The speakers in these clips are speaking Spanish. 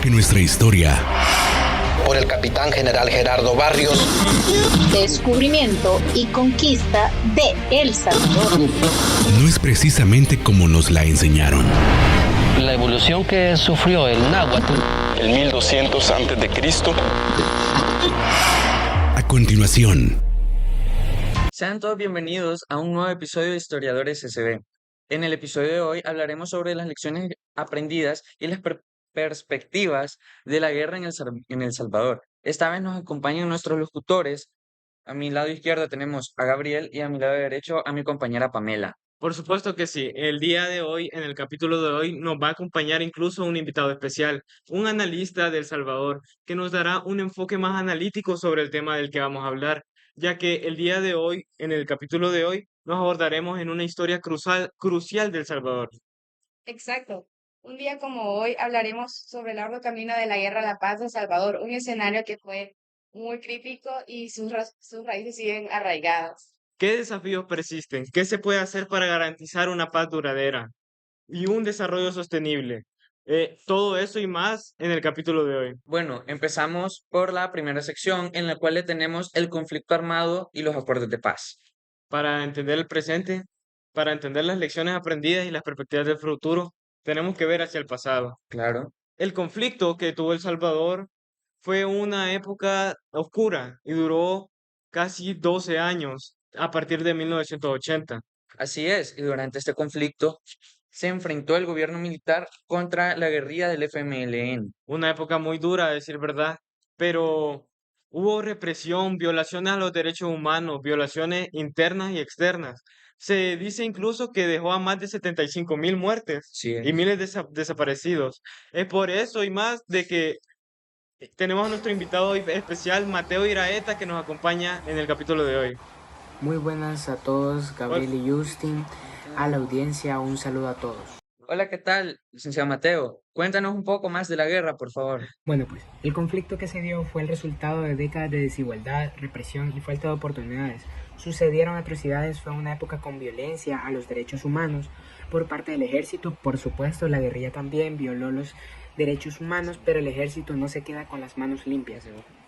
que nuestra historia por el capitán general Gerardo Barrios. Descubrimiento y conquista de El Salvador no es precisamente como nos la enseñaron. La evolución que sufrió el náhuatl, el 1200 a.C. A continuación, Sean todos bienvenidos a un nuevo episodio de Historiadores SB. En el episodio de hoy hablaremos sobre las lecciones aprendidas y las perspectivas de la guerra en El Salvador. Esta vez nos acompañan nuestros locutores. A mi lado izquierdo tenemos a Gabriel y a mi lado derecho a mi compañera Pamela. Por supuesto que sí. El día de hoy, en el capítulo de hoy, nos va a acompañar incluso un invitado especial, un analista de El Salvador, que nos dará un enfoque más analítico sobre el tema del que vamos a hablar, ya que el día de hoy, en el capítulo de hoy, nos abordaremos en una historia crucial de El Salvador. Exacto. Un día como hoy hablaremos sobre el arduo camino de la guerra a la paz de El Salvador, un escenario que fue muy crítico y sus raíces siguen arraigadas. ¿Qué desafíos persisten? ¿Qué se puede hacer para garantizar una paz duradera y un desarrollo sostenible? Todo eso y más en el capítulo de hoy. Bueno, empezamos por la primera sección en la cual le tenemos el conflicto armado y los acuerdos de paz. Para entender el presente, para entender las lecciones aprendidas y las perspectivas del futuro, tenemos que ver hacia el pasado. Claro. El conflicto que tuvo El Salvador fue una época oscura y duró casi 12 años a partir de 1980. Así es, y durante este conflicto se enfrentó el gobierno militar contra la guerrilla del FMLN. Una época muy dura, a decir verdad, pero hubo represión, violaciones a los derechos humanos, violaciones internas y externas. Se dice incluso que dejó a más de 75,000 muertes Sí, y miles de desaparecidos. Es por eso y más de que tenemos a nuestro invitado especial, Mateo Iraeta, que nos acompaña en el capítulo de hoy. Muy buenas a todos, Gabriel y Justin, a la audiencia, un saludo a todos. Hola, ¿qué tal, licenciado Mateo? Cuéntanos un poco más de la guerra, por favor. Bueno, pues el conflicto que se dio fue el resultado de décadas de desigualdad, represión y falta de oportunidades. Sucedieron atrocidades, fue una época con violencia a los derechos humanos por parte del ejército. Por supuesto, la guerrilla también violó los derechos humanos, pero el ejército no se queda con las manos limpias.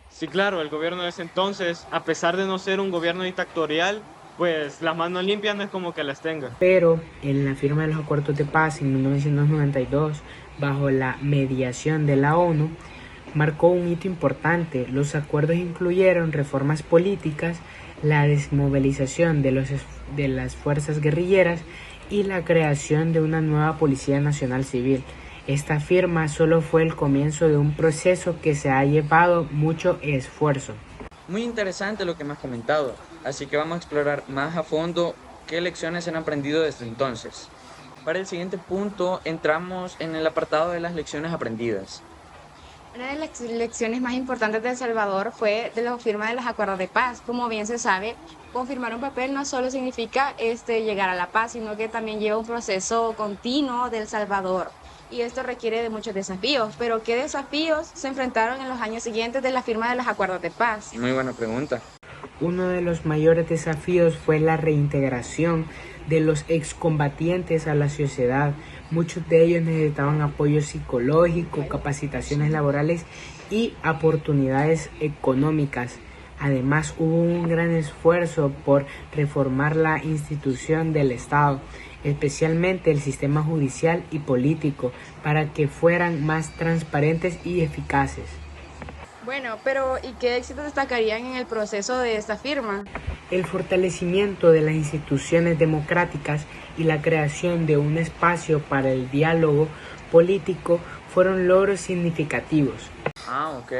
Sí, claro, el gobierno de ese entonces, a pesar de no ser un gobierno dictatorial, pues las manos limpias no es como que las tenga. Pero en la firma de los acuerdos de paz en 1992, bajo la mediación de la ONU, marcó un hito importante. Los acuerdos incluyeron reformas políticas, la desmovilización de las fuerzas guerrilleras y la creación de una nueva Policía Nacional Civil. Esta firma solo fue el comienzo de un proceso que se ha llevado mucho esfuerzo. Muy interesante lo que me has comentado, así que vamos a explorar más a fondo qué lecciones se han aprendido desde entonces. Para el siguiente punto entramos en el apartado de las lecciones aprendidas. Una de las lecciones más importantes de El Salvador fue de la firma de los acuerdos de paz. Como bien se sabe, confirmar un papel no solo significa llegar a la paz, sino que también lleva un proceso continuo de El Salvador. Y esto requiere de muchos desafíos. Pero ¿qué desafíos se enfrentaron en los años siguientes de la firma de los acuerdos de paz? Muy buena pregunta. Uno de los mayores desafíos fue la reintegración de los excombatientes a la sociedad. Muchos de ellos necesitaban apoyo psicológico, capacitaciones laborales y oportunidades económicas. Además, hubo un gran esfuerzo por reformar la institución del Estado, especialmente el sistema judicial y político, para que fueran más transparentes y eficaces. Bueno, pero ¿y qué éxitos destacarían en el proceso de esta firma? El fortalecimiento de las instituciones democráticas y la creación de un espacio para el diálogo político fueron logros significativos. Ok.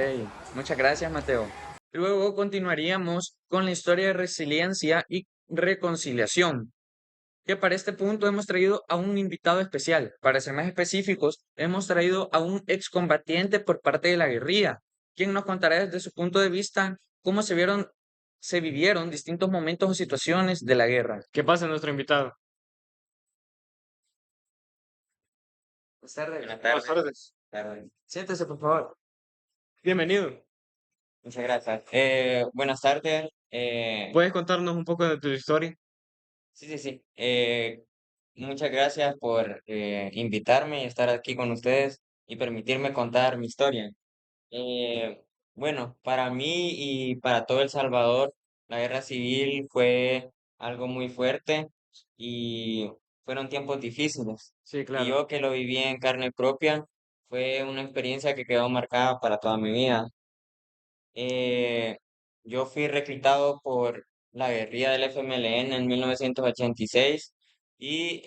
Muchas gracias, Mateo. Luego continuaríamos con la historia de resiliencia y reconciliación, que para este punto hemos traído a un invitado especial. Para ser más específicos, hemos traído a un excombatiente por parte de la guerrilla, quien nos contará desde su punto de vista cómo se vivieron distintos momentos o situaciones de la guerra. ¿Qué pasa, nuestro invitado? Buenas tardes. Buenas tardes. Siéntese, por favor. Bienvenido. Muchas gracias. Buenas tardes. ¿Puedes contarnos un poco de tu historia? Sí. Muchas gracias por invitarme y estar aquí con ustedes. y permitirme contar mi historia. Eh, bueno, para mí y para todo El Salvador, la guerra civil fue algo muy fuerte y fueron tiempos difíciles. Sí, Y claro. yo que lo viví en carne propia, fue una experiencia que quedó marcada para toda mi vida. Eh, yo fui reclutado por la guerrilla del FMLN en 1986 y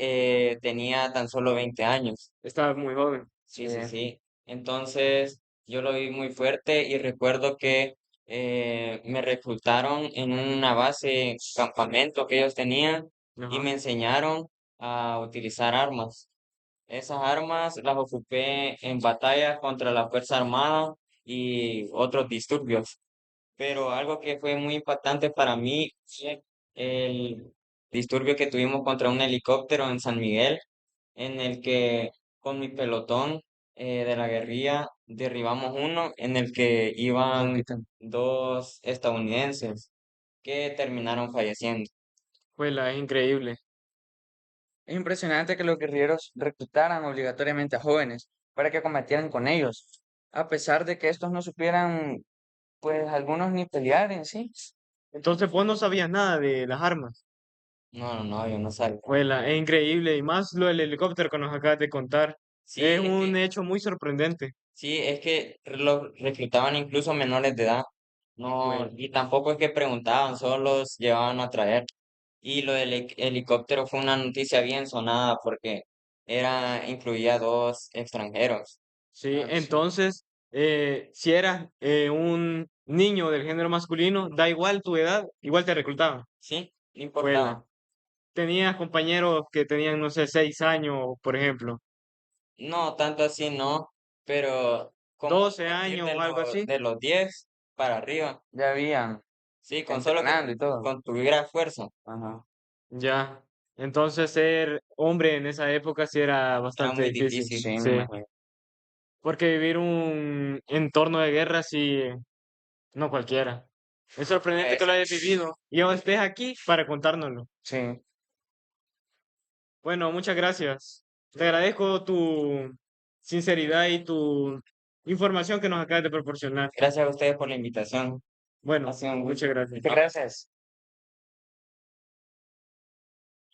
tenía tan solo 20 años. Estabas muy joven. Sí, sí, sí. Entonces, yo lo vi muy fuerte y recuerdo que me reclutaron en una base, campamento que ellos tenían y Ajá. me enseñaron a utilizar armas. Esas armas las ocupé en batallas contra la Fuerza Armada y otros disturbios. Pero algo que fue muy impactante para mí fue el disturbio que tuvimos contra un helicóptero en San Miguel, en el que con mi pelotón de la guerrilla derribamos uno en el que iban dos estadounidenses que terminaron falleciendo. Es increíble. Es impresionante que los guerrilleros reclutaran obligatoriamente a jóvenes para que combatieran con ellos, a pesar de que estos no supieran, pues algunos ni pelear en sí. Entonces vos no sabías nada de las armas. No, no, no, yo no sabía. Es increíble. Y más lo del helicóptero que nos acabas de contar. Sí, Es es un que, hecho muy sorprendente. sí, es que los reclutaban incluso menores de edad. No, Bueno, y tampoco es que preguntaban, solo los llevaban a traer. Y lo del helicóptero fue una noticia bien sonada porque incluía dos extranjeros. sí. Ah, sí. Entonces, si eras un niño del género masculino, da igual tu edad, igual te reclutaban. Sí, no Fuela. importaba. Tenías compañeros que tenían, no sé, 6 años, por ejemplo, No, tanto así no, pero como 12 a partir años o algo así. de los 10 para arriba. Ya habían Sí, con solo que entrenando y todo. con tuviera fuerza. Ajá. Ya. Entonces, ser hombre en esa época sí era Era bastante muy difícil. Sí, difícil. me Sí. imagino. Porque vivir un entorno de guerra sí, no cualquiera. Es sorprendente que Pues, lo hayas vivido y ahora estés aquí para contárnoslo. Sí. Bueno, muchas gracias. Te agradezco tu sinceridad y tu información que nos acabas de proporcionar. gracias a ustedes por la invitación. Ha Bueno, sido un muchas gusto. gracias. Muchas gracias.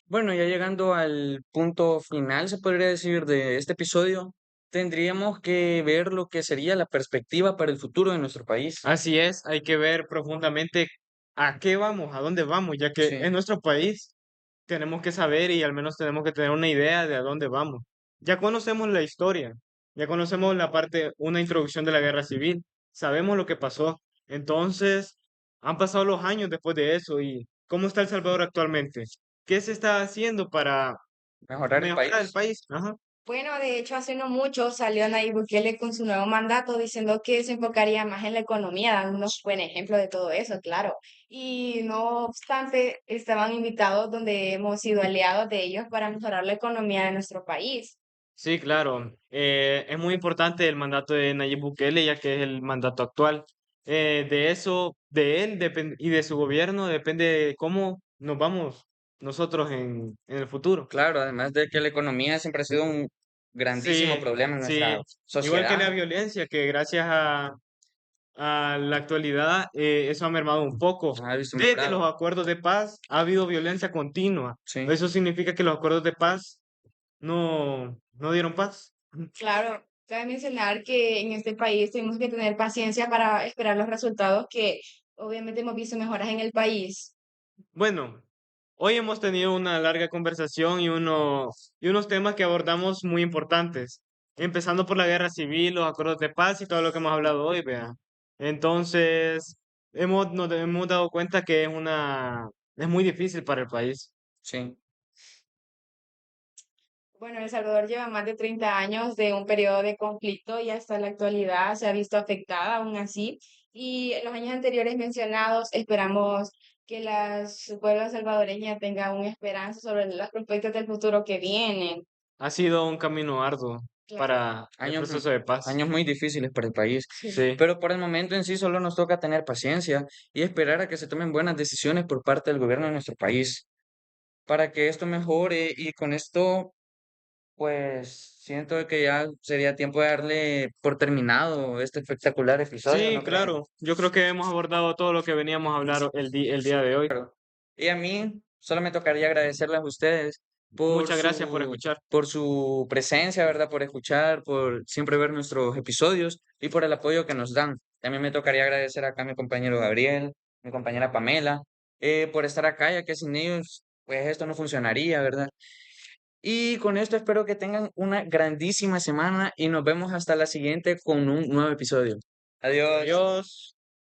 Bueno, ya llegando al punto final, se podría decir, de este episodio, tendríamos que ver lo que sería la perspectiva para el futuro de nuestro país. Así es, hay que ver profundamente a qué vamos, a dónde vamos, ya que Sí, en nuestro país tenemos que saber y al menos tenemos que tener una idea de a dónde vamos. Ya conocemos la historia, ya conocemos la parte, una introducción de la guerra civil, sabemos lo que pasó. Entonces, han pasado los años después de eso y ¿cómo está El Salvador actualmente? ¿Qué se está haciendo para mejorar el mejorar el país. país? Ajá. Bueno, de hecho, hace no mucho salió Nayib Bukele con su nuevo mandato diciendo que se enfocaría más en la economía, dándonos buen ejemplo de todo eso, claro. Y no obstante, estaban invitados donde hemos sido aliados de ellos para mejorar la economía de nuestro país. Sí, claro. Es muy importante el mandato de Nayib Bukele, ya que es el mandato actual. De eso, de él y de su gobierno depende cómo nos vamos nosotros en el futuro. Claro, además de que la economía siempre ha sido un grandísimo Sí, problema en nuestra sí. Igual que la sociedad. violencia, que gracias a la actualidad eso ha mermado un poco. Ha visto Desde los mejorado. acuerdos de paz ha habido violencia continua. Sí. Eso significa que los acuerdos de paz no dieron paz. Claro, cabe mencionar que en este país tenemos que tener paciencia para esperar los resultados que obviamente hemos visto mejoras en el país. Bueno, hoy hemos tenido una larga conversación y unos temas que abordamos muy importantes, empezando por la guerra civil, los acuerdos de paz y todo lo que hemos hablado hoy, vea. Entonces, nos hemos dado cuenta que es muy difícil para el país. Sí. Bueno, El Salvador lleva más de 30 años de un periodo de conflicto y hasta la actualidad se ha visto afectada aún así. Y en los años anteriores mencionados, esperamos que las pueblos salvadoreñas tengan una esperanza sobre las prospectos del futuro que vienen. Ha sido un camino arduo Claro. para el Años, proceso de paz. años muy difíciles para el país. Sí, Pero por el momento en sí solo nos toca tener paciencia y esperar a que se tomen buenas decisiones por parte del gobierno de nuestro país para que esto mejore y con esto, pues, siento que ya sería tiempo de darle por terminado este espectacular episodio, Sí, ¿no crees? claro. Yo creo que hemos abordado todo lo que veníamos a hablar el día de hoy. Y a mí solo me tocaría agradecerles a ustedes Muchas gracias por escuchar. por su presencia, ¿verdad? Por escuchar, por siempre ver nuestros episodios y por el apoyo que nos dan. También me tocaría agradecer acá a mi compañero Gabriel, mi compañera Pamela, por estar acá, ya que sin ellos, pues esto no funcionaría, ¿verdad? Y con esto espero que tengan una grandísima semana y nos vemos hasta la siguiente con un nuevo episodio. Adiós. Adiós.